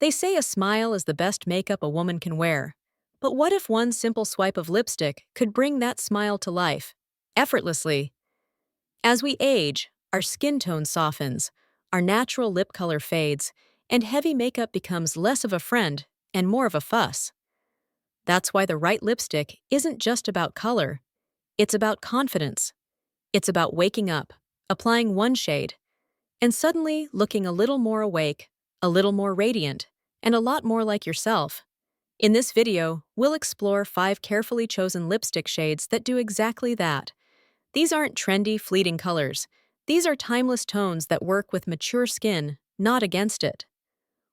They say a smile is the best makeup a woman can wear. But what if one simple swipe of lipstick could bring that smile to life, effortlessly? As we age, our skin tone softens, our natural lip color fades, and heavy makeup becomes less of a friend and more of a fuss. That's why the right lipstick isn't just about color, it's about confidence. It's about waking up, applying one shade, and suddenly looking a little more awake, a little more radiant, and a lot more like yourself. In this video, we'll explore 5 carefully chosen lipstick shades that do exactly that. These aren't trendy, fleeting colors. These are timeless tones that work with mature skin, not against it.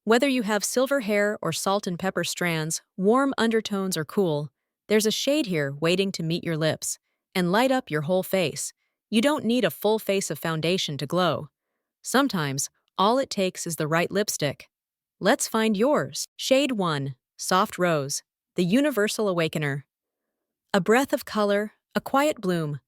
Whether you have silver hair or salt and pepper strands, warm undertones or cool, there's a shade here waiting to meet your lips and light up your whole face. You don't need a full face of foundation to glow. Sometimes, all it takes is the right lipstick. Let's find yours. Shade 1. Soft Rose, the Universal Awakener. A breath of color, a quiet bloom,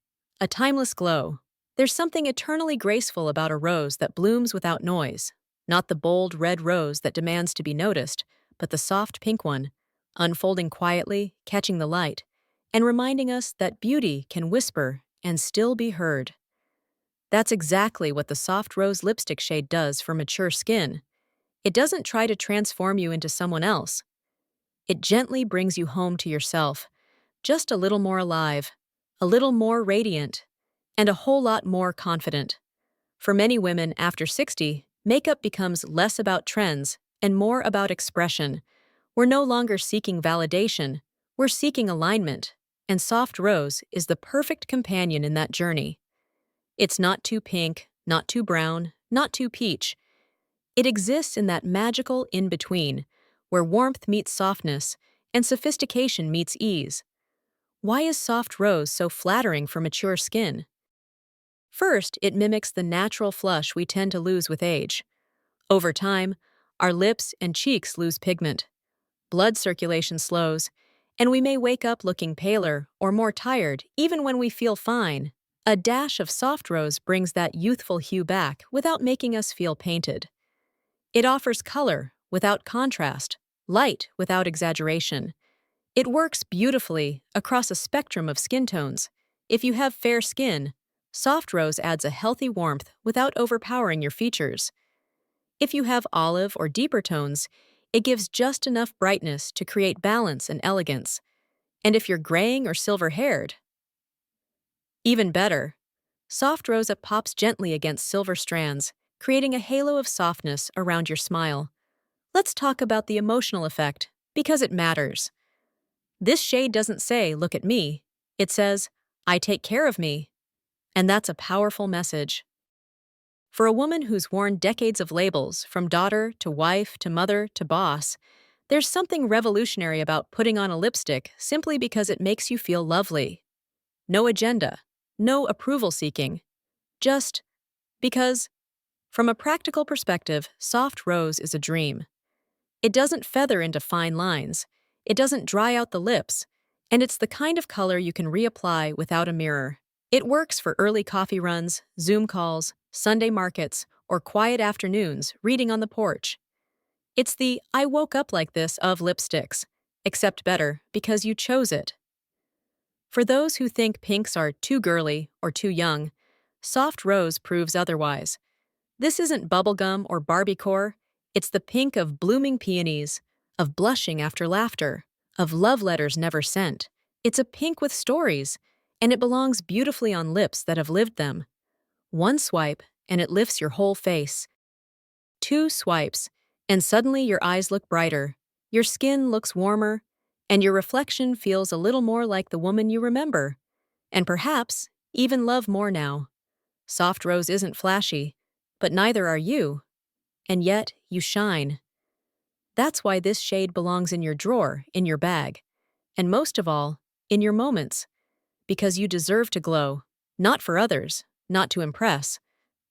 a timeless glow. There's something eternally graceful about a rose that blooms without noise. Not the bold red rose that demands to be noticed, but the soft pink one, unfolding quietly, catching the light, and reminding us that beauty can whisper and still be heard. That's exactly what the soft rose lipstick shade does for mature skin. It doesn't try to transform you into someone else. It gently brings you home to yourself, just a little more alive, a little more radiant, and a whole lot more confident. For many women after 60, makeup becomes less about trends and more about expression. We're no longer seeking validation, we're seeking alignment, and Soft Rose is the perfect companion in that journey. It's not too pink, not too brown, not too peach. It exists in that magical in-between, where warmth meets softness and sophistication meets ease. Why is Soft Rose so flattering for mature skin? First, it mimics the natural flush we tend to lose with age. Over time, our lips and cheeks lose pigment. Blood circulation slows, and we may wake up looking paler or more tired even when we feel fine. A dash of Soft Rose brings that youthful hue back without making us feel painted. It offers color without contrast, light without exaggeration. It works beautifully across a spectrum of skin tones. If you have fair skin, Soft Rose adds a healthy warmth without overpowering your features. If you have olive or deeper tones, it gives just enough brightness to create balance and elegance. And if you're graying or silver-haired, even better. Soft Rose pops gently against silver strands, creating a halo of softness around your smile. Let's talk about the emotional effect, because it matters. This shade doesn't say, "Look at me." It says, "I take care of me." And that's a powerful message. For a woman who's worn decades of labels, from daughter to wife to mother to boss, there's something revolutionary about putting on a lipstick simply because it makes you feel lovely. No agenda, no approval seeking, just because. From a practical perspective, Soft Rose is a dream. It doesn't feather into fine lines, it doesn't dry out the lips, and it's the kind of color you can reapply without a mirror. It works for early coffee runs, Zoom calls, Sunday markets, or quiet afternoons reading on the porch. It's the "I woke up like this" of lipsticks, except better because you chose it. For those who think pinks are too girly or too young, Soft Rose proves otherwise. This isn't bubblegum or Barbiecore, it's the pink of blooming peonies, of blushing after laughter, of love letters never sent. It's a pink with stories, and it belongs beautifully on lips that have lived them. One swipe, and it lifts your whole face. 2 swipes, and suddenly your eyes look brighter, your skin looks warmer, and your reflection feels a little more like the woman you remember, and perhaps even love more now. Soft Rose isn't flashy, but neither are you, and yet you shine. That's why this shade belongs in your drawer, in your bag, and most of all, in your moments, because you deserve to glow, not for others, not to impress,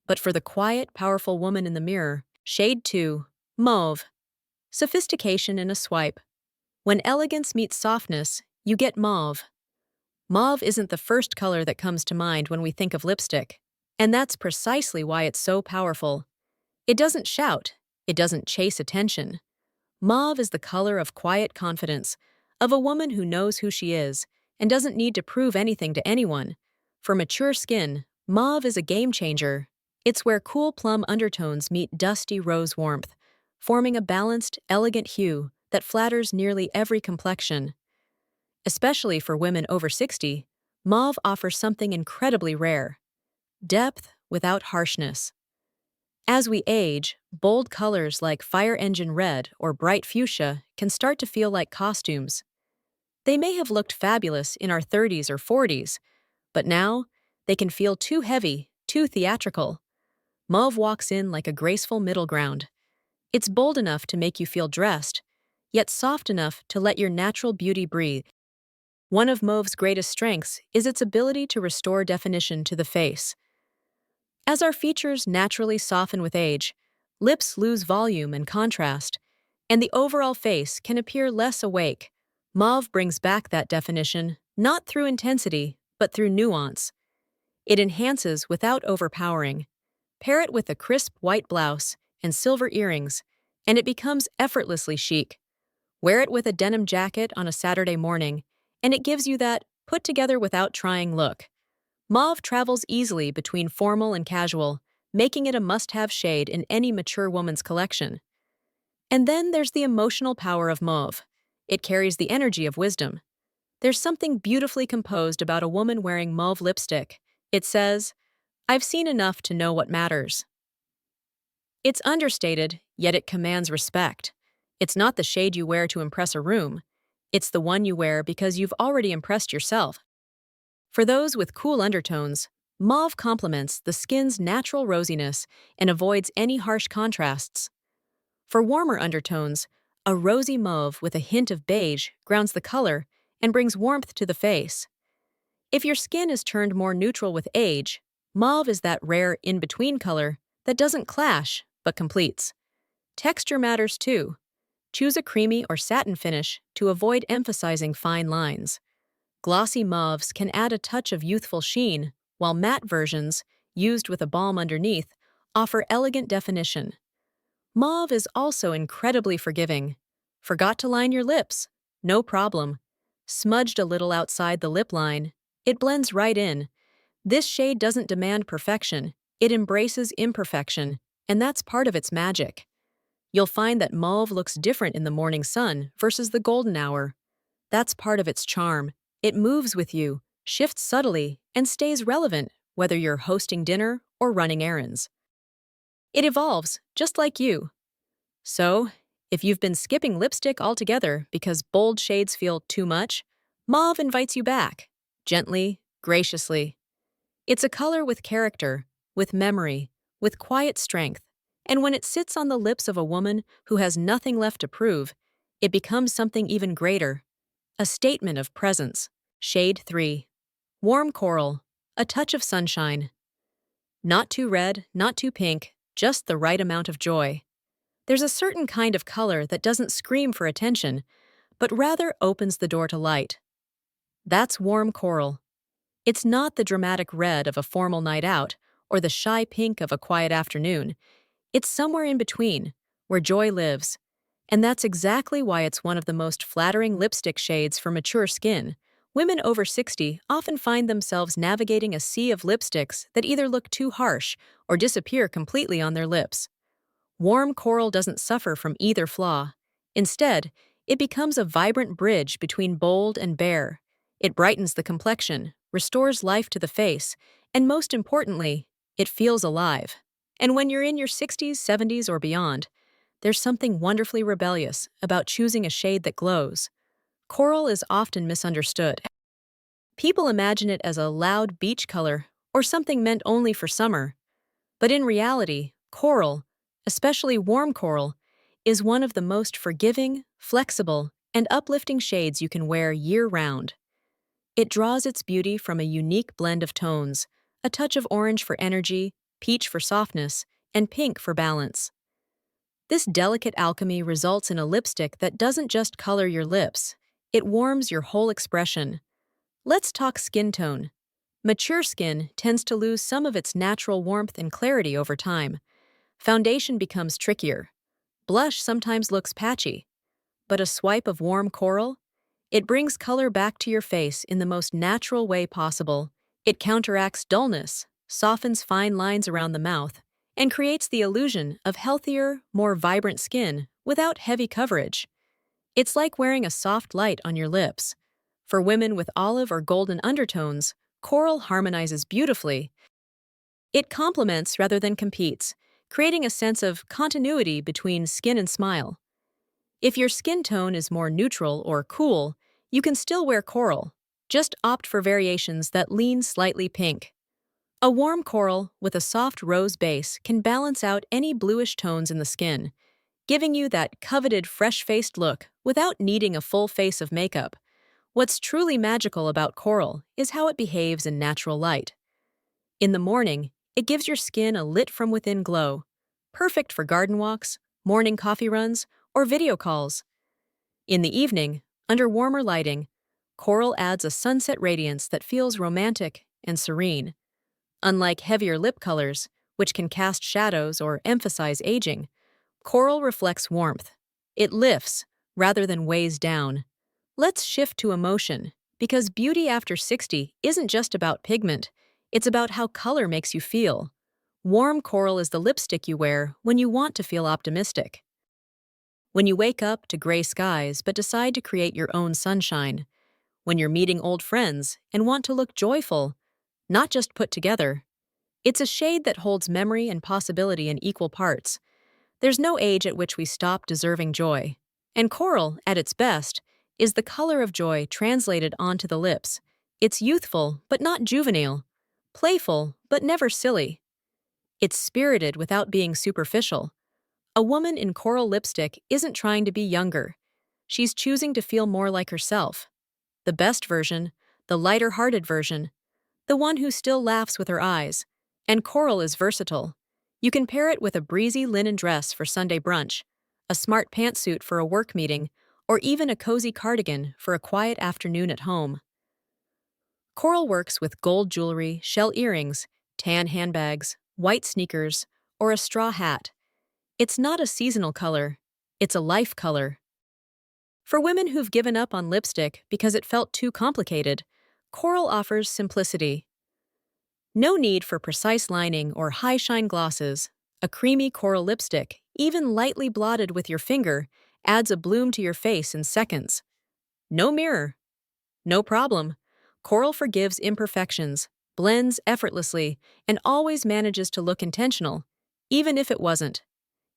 but for the quiet, powerful woman in the mirror. Shade 2. Mauve. Sophistication in a swipe. When elegance meets softness, you get mauve. Mauve isn't the first color that comes to mind when we think of lipstick, and that's precisely why it's so powerful. It doesn't shout, it doesn't chase attention. Mauve is the color of quiet confidence, of a woman who knows who she is and doesn't need to prove anything to anyone. For mature skin, mauve is a game changer. It's where cool plum undertones meet dusty rose warmth, forming a balanced, elegant hue that flatters nearly every complexion. Especially for women over 60, mauve offers something incredibly rare: depth without harshness. As we age, bold colors like fire engine red or bright fuchsia can start to feel like costumes. They may have looked fabulous in our 30s or 40s, but now they can feel too heavy, too theatrical. Mauve walks in like a graceful middle ground. It's bold enough to make you feel dressed, yet soft enough to let your natural beauty breathe. One of mauve's greatest strengths is its ability to restore definition to the face. As our features naturally soften with age, lips lose volume and contrast, and the overall face can appear less awake. Mauve brings back that definition, not through intensity, but through nuance. It enhances without overpowering. Pair it with a crisp white blouse and silver earrings, and it becomes effortlessly chic. Wear it with a denim jacket on a Saturday morning, and it gives you that put together without trying look. Mauve travels easily between formal and casual, making it a must-have shade in any mature woman's collection. And then there's the emotional power of mauve. It carries the energy of wisdom. There's something beautifully composed about a woman wearing mauve lipstick. It says, "I've seen enough to know what matters." It's understated, yet it commands respect. It's not the shade you wear to impress a room. It's the one you wear because you've already impressed yourself. For those with cool undertones, mauve complements the skin's natural rosiness and avoids any harsh contrasts. For warmer undertones, a rosy mauve with a hint of beige grounds the color and brings warmth to the face. If your skin is turned more neutral with age, mauve is that rare in-between color that doesn't clash but completes. Texture matters too. Choose a creamy or satin finish to avoid emphasizing fine lines. Glossy mauves can add a touch of youthful sheen, while matte versions, used with a balm underneath, offer elegant definition. Mauve is also incredibly forgiving. Forgot to line your lips? No problem. Smudged a little outside the lip line? It blends right in. This shade doesn't demand perfection, it embraces imperfection, and that's part of its magic. You'll find that mauve looks different in the morning sun versus the golden hour. That's part of its charm. It moves with you, shifts subtly, and stays relevant whether you're hosting dinner or running errands. It evolves, just like you. So, if you've been skipping lipstick altogether because bold shades feel too much, mauve invites you back, gently, graciously. It's a color with character, with memory, with quiet strength, and when it sits on the lips of a woman who has nothing left to prove, it becomes something even greater. A statement of presence. Shade 3. Warm coral. A touch of sunshine. Not too red, not too pink, just the right amount of joy. There's a certain kind of color that doesn't scream for attention, but rather opens the door to light. That's warm coral. It's not the dramatic red of a formal night out or the shy pink of a quiet afternoon. It's somewhere in between, where joy lives. And that's exactly why it's one of the most flattering lipstick shades for mature skin. Women over 60 often find themselves navigating a sea of lipsticks that either look too harsh or disappear completely on their lips. Warm coral doesn't suffer from either flaw. Instead, it becomes a vibrant bridge between bold and bare. It brightens the complexion, restores life to the face, and most importantly, it feels alive. And when you're in your 60s, 70s, or beyond, there's something wonderfully rebellious about choosing a shade that glows. Coral is often misunderstood. People imagine it as a loud beach color or something meant only for summer. But in reality, coral, especially warm coral, is one of the most forgiving, flexible, and uplifting shades you can wear year-round. It draws its beauty from a unique blend of tones, a touch of orange for energy, peach for softness, and pink for balance. This delicate alchemy results in a lipstick that doesn't just color your lips, it warms your whole expression. Let's talk skin tone. Mature skin tends to lose some of its natural warmth and clarity over time. Foundation becomes trickier. Blush sometimes looks patchy, but a swipe of warm coral? It brings color back to your face in the most natural way possible. It counteracts dullness, softens fine lines around the mouth, and creates the illusion of healthier, more vibrant skin without heavy coverage. It's like wearing a soft light on your lips. For women with olive or golden undertones, coral harmonizes beautifully. It complements rather than competes, creating a sense of continuity between skin and smile. If your skin tone is more neutral or cool, you can still wear coral. Just opt for variations that lean slightly pink. A warm coral with a soft rose base can balance out any bluish tones in the skin, giving you that coveted fresh-faced look without needing a full face of makeup. What's truly magical about coral is how it behaves in natural light. In the morning, it gives your skin a lit-from-within glow, perfect for garden walks, morning coffee runs, or video calls. In the evening, under warmer lighting, coral adds a sunset radiance that feels romantic and serene. Unlike heavier lip colors, which can cast shadows or emphasize aging, coral reflects warmth. It lifts, rather than weighs down. Let's shift to emotion, because beauty after 60 isn't just about pigment, it's about how color makes you feel. Warm coral is the lipstick you wear when you want to feel optimistic. When you wake up to gray skies but decide to create your own sunshine. When you're meeting old friends and want to look joyful, not just put together. It's a shade that holds memory and possibility in equal parts. There's no age at which we stop deserving joy. And coral, at its best, is the color of joy translated onto the lips. It's youthful, but not juvenile. Playful, but never silly. It's spirited without being superficial. A woman in coral lipstick isn't trying to be younger. She's choosing to feel more like herself. The best version, the lighter-hearted version, the one who still laughs with her eyes. And coral is versatile. You can pair it with a breezy linen dress for Sunday brunch, a smart pantsuit for a work meeting, or even a cozy cardigan for a quiet afternoon at home. Coral works with gold jewelry, shell earrings, tan handbags, white sneakers, or a straw hat. It's not a seasonal color, it's a life color. For women who've given up on lipstick because it felt too complicated, coral offers simplicity. No need for precise lining or high-shine glosses. A creamy coral lipstick, even lightly blotted with your finger, adds a bloom to your face in seconds. No mirror. No problem. Coral forgives imperfections, blends effortlessly, and always manages to look intentional, even if it wasn't.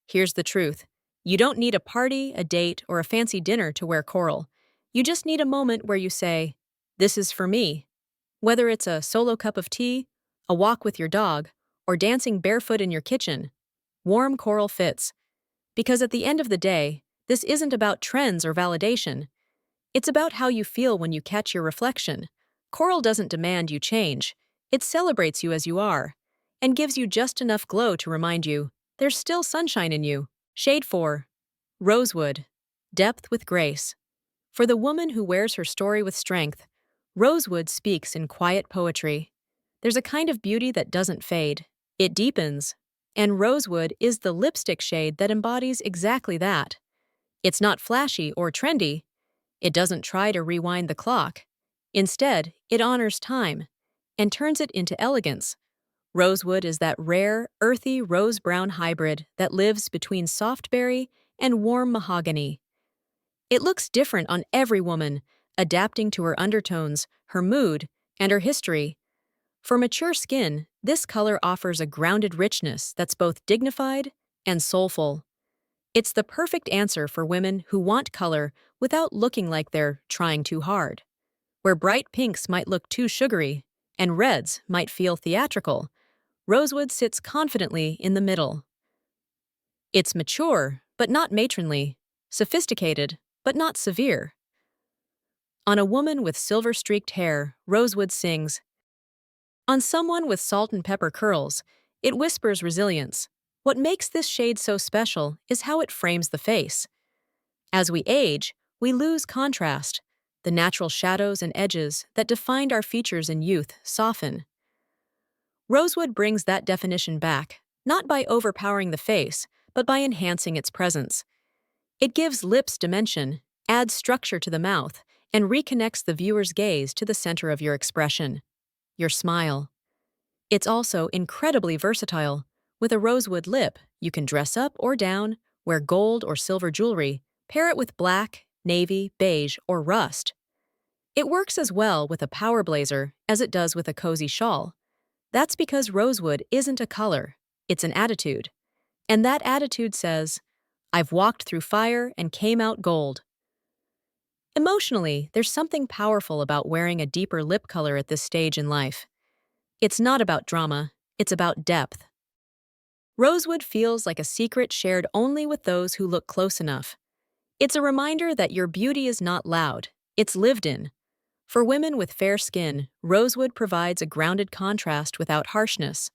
Here's the truth. You don't need a party, a date, or a fancy dinner to wear coral. You just need a moment where you say, "This is for me." Whether it's a solo cup of tea, a walk with your dog, or dancing barefoot in your kitchen, warm coral fits. Because at the end of the day, this isn't about trends or validation. It's about how you feel when you catch your reflection. Coral doesn't demand you change. It celebrates you as you are, and gives you just enough glow to remind you there's still sunshine in you. Shade 4. Rosewood. Depth with grace. For the woman who wears her story with strength, rosewood speaks in quiet poetry. There's a kind of beauty that doesn't fade. It deepens. And rosewood is the lipstick shade that embodies exactly that. It's not flashy or trendy. It doesn't try to rewind the clock. Instead, it honors time and turns it into elegance. Rosewood is that rare, earthy rose-brown hybrid that lives between soft berry and warm mahogany. It looks different on every woman, adapting to her undertones, her mood, and her history. For mature skin, this color offers a grounded richness that's both dignified and soulful. It's the perfect answer for women who want color without looking like they're trying too hard. Where bright pinks might look too sugary and reds might feel theatrical, rosewood sits confidently in the middle. It's mature, but not matronly, sophisticated, but not severe. On a woman with silver-streaked hair, rosewood sings. On someone with salt and pepper curls, it whispers resilience. What makes this shade so special is how it frames the face. As we age, we lose contrast. The natural shadows and edges that defined our features in youth soften. Rosewood brings that definition back, not by overpowering the face, but by enhancing its presence. It gives lips dimension, adds structure to the mouth, and reconnects the viewer's gaze to the center of your expression, your smile. It's also incredibly versatile. With a rosewood lip, you can dress up or down, wear gold or silver jewelry, pair it with black, navy, beige, or rust. It works as well with a power blazer as it does with a cozy shawl. That's because rosewood isn't a color, it's an attitude. And that attitude says, I've walked through fire and came out gold. Emotionally, there's something powerful about wearing a deeper lip color at this stage in life. It's not about drama, it's about depth. Rosewood feels like a secret shared only with those who look close enough. It's a reminder that your beauty is not loud, it's lived in. For women with fair skin, rosewood provides a grounded contrast without harshness.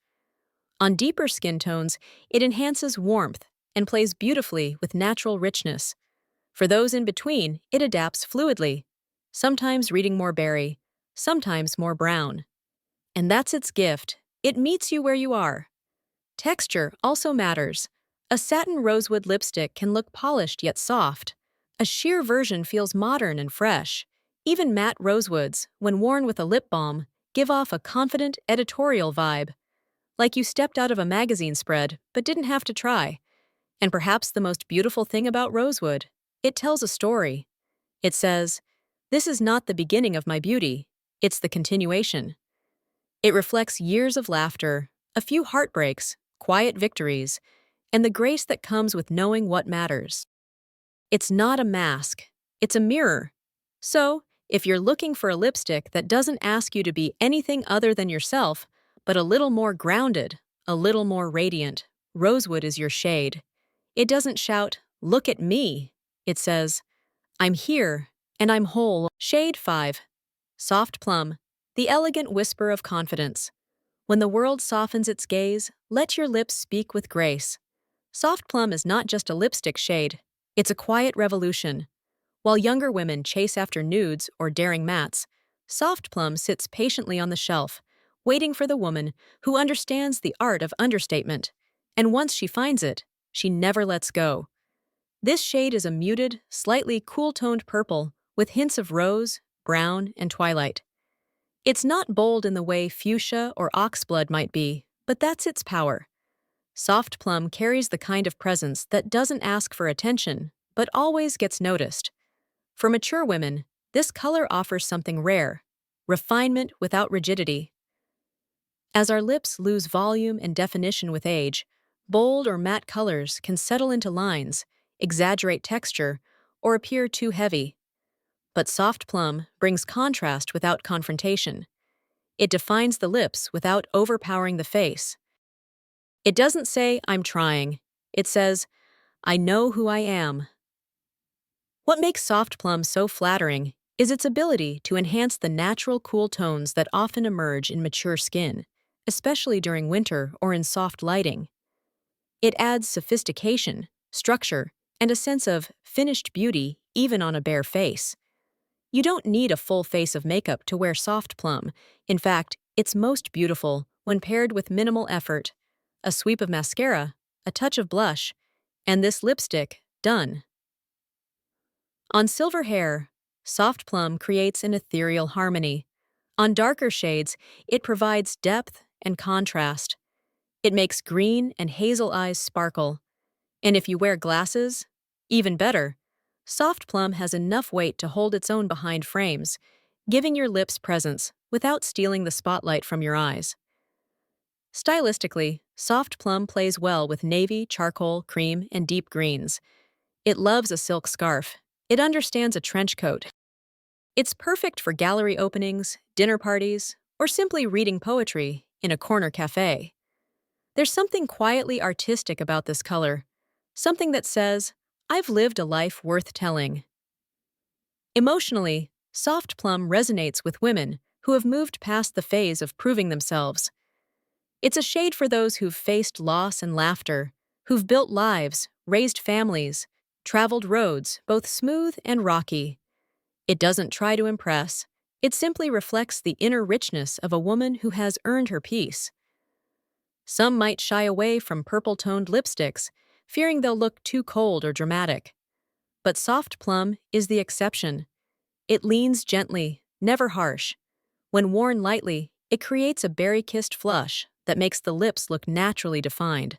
On deeper skin tones, it enhances warmth and plays beautifully with natural richness. For those in between, it adapts fluidly, sometimes reading more berry, sometimes more brown. And that's its gift. It meets you where you are. Texture also matters. A satin rosewood lipstick can look polished yet soft. A sheer version feels modern and fresh. Even matte rosewoods, when worn with a lip balm, give off a confident editorial vibe. Like you stepped out of a magazine spread, but didn't have to try. And perhaps the most beautiful thing about rosewood, it tells a story. It says, "This is not the beginning of my beauty, it's the continuation." It reflects years of laughter, a few heartbreaks, quiet victories, and the grace that comes with knowing what matters. It's not a mask, it's a mirror. So, if you're looking for a lipstick that doesn't ask you to be anything other than yourself, but a little more grounded, a little more radiant, rosewood is your shade. It doesn't shout, "Look at me." It says, "I'm here, and I'm whole." Shade 5. Soft Plum, the elegant whisper of confidence. When the world softens its gaze, let your lips speak with grace. Soft Plum is not just a lipstick shade, it's a quiet revolution. While younger women chase after nudes or daring mattes, Soft Plum sits patiently on the shelf, waiting for the woman who understands the art of understatement. And once she finds it, she never lets go. This shade is a muted, slightly cool-toned purple with hints of rose, brown, and twilight. It's not bold in the way fuchsia or oxblood might be, but that's its power. Soft Plum carries the kind of presence that doesn't ask for attention, but always gets noticed. For mature women, this color offers something rare, refinement without rigidity. As our lips lose volume and definition with age, bold or matte colors can settle into lines, exaggerate texture, or appear too heavy. But Soft Plum brings contrast without confrontation. It defines the lips without overpowering the face. It doesn't say, "I'm trying." It says, "I know who I am." What makes Soft Plum so flattering is its ability to enhance the natural cool tones that often emerge in mature skin, especially during winter or in soft lighting. It adds sophistication, structure, and a sense of finished beauty even on a bare face. You don't need a full face of makeup to wear Soft Plum. In fact, it's most beautiful when paired with minimal effort. A sweep of mascara, a touch of blush, and this lipstick, done. On silver hair, Soft Plum creates an ethereal harmony. On darker shades, it provides depth and contrast. It makes green and hazel eyes sparkle. And if you wear glasses, even better. Soft Plum has enough weight to hold its own behind frames, giving your lips presence without stealing the spotlight from your eyes. Stylistically, Soft Plum plays well with navy, charcoal, cream, and deep greens. It loves a silk scarf. It understands a trench coat. It's perfect for gallery openings, dinner parties, or simply reading poetry in a corner cafe. There's something quietly artistic about this color, something that says, "I've lived a life worth telling." Emotionally, Soft Plum resonates with women who have moved past the phase of proving themselves. It's a shade for those who've faced loss and laughter, who've built lives, raised families, traveled roads, both smooth and rocky. It doesn't try to impress. It simply reflects the inner richness of a woman who has earned her peace. Some might shy away from purple-toned lipsticks, fearing they'll look too cold or dramatic. But Soft Plum is the exception. It leans gently, never harsh. When worn lightly, it creates a berry-kissed flush that makes the lips look naturally defined.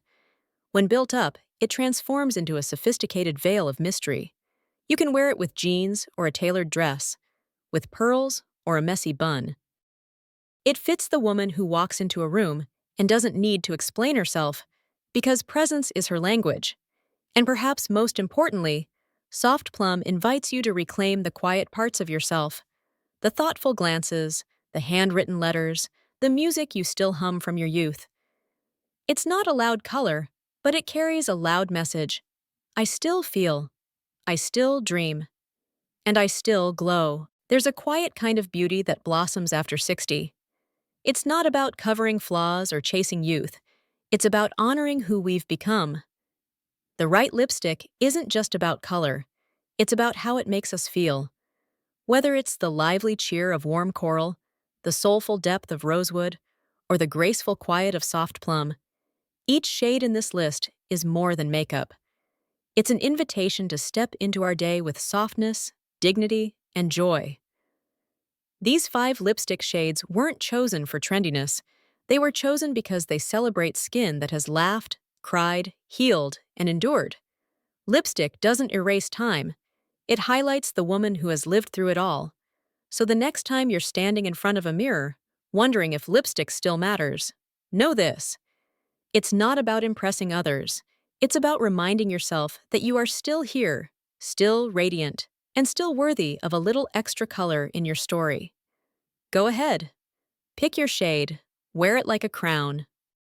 When built up, it transforms into a sophisticated veil of mystery. You can wear it with jeans or a tailored dress, with pearls or a messy bun. It fits the woman who walks into a room and doesn't need to explain herself because presence is her language. And perhaps most importantly, Soft Plum invites you to reclaim the quiet parts of yourself, the thoughtful glances, the handwritten letters, the music you still hum from your youth. It's not a loud color, but it carries a loud message. I still feel, I still dream, and I still glow. There's a quiet kind of beauty that blossoms after 60. It's not about covering flaws or chasing youth. It's about honoring who we've become. The right lipstick isn't just about color. It's about how it makes us feel. Whether it's the lively cheer of warm coral, the soulful depth of rosewood, or the graceful quiet of Soft Plum, each shade in this list is more than makeup. It's an invitation to step into our day with softness, dignity, and joy. These 5 lipstick shades weren't chosen for trendiness. They were chosen because they celebrate skin that has laughed, cried, healed, and endured. Lipstick doesn't erase time. It highlights the woman who has lived through it all. So the next time you're standing in front of a mirror, wondering if lipstick still matters, know this. It's not about impressing others. It's about reminding yourself that you are still here, still radiant, and still worthy of a little extra color in your story. Go ahead. Pick your shade, wear it like a crown,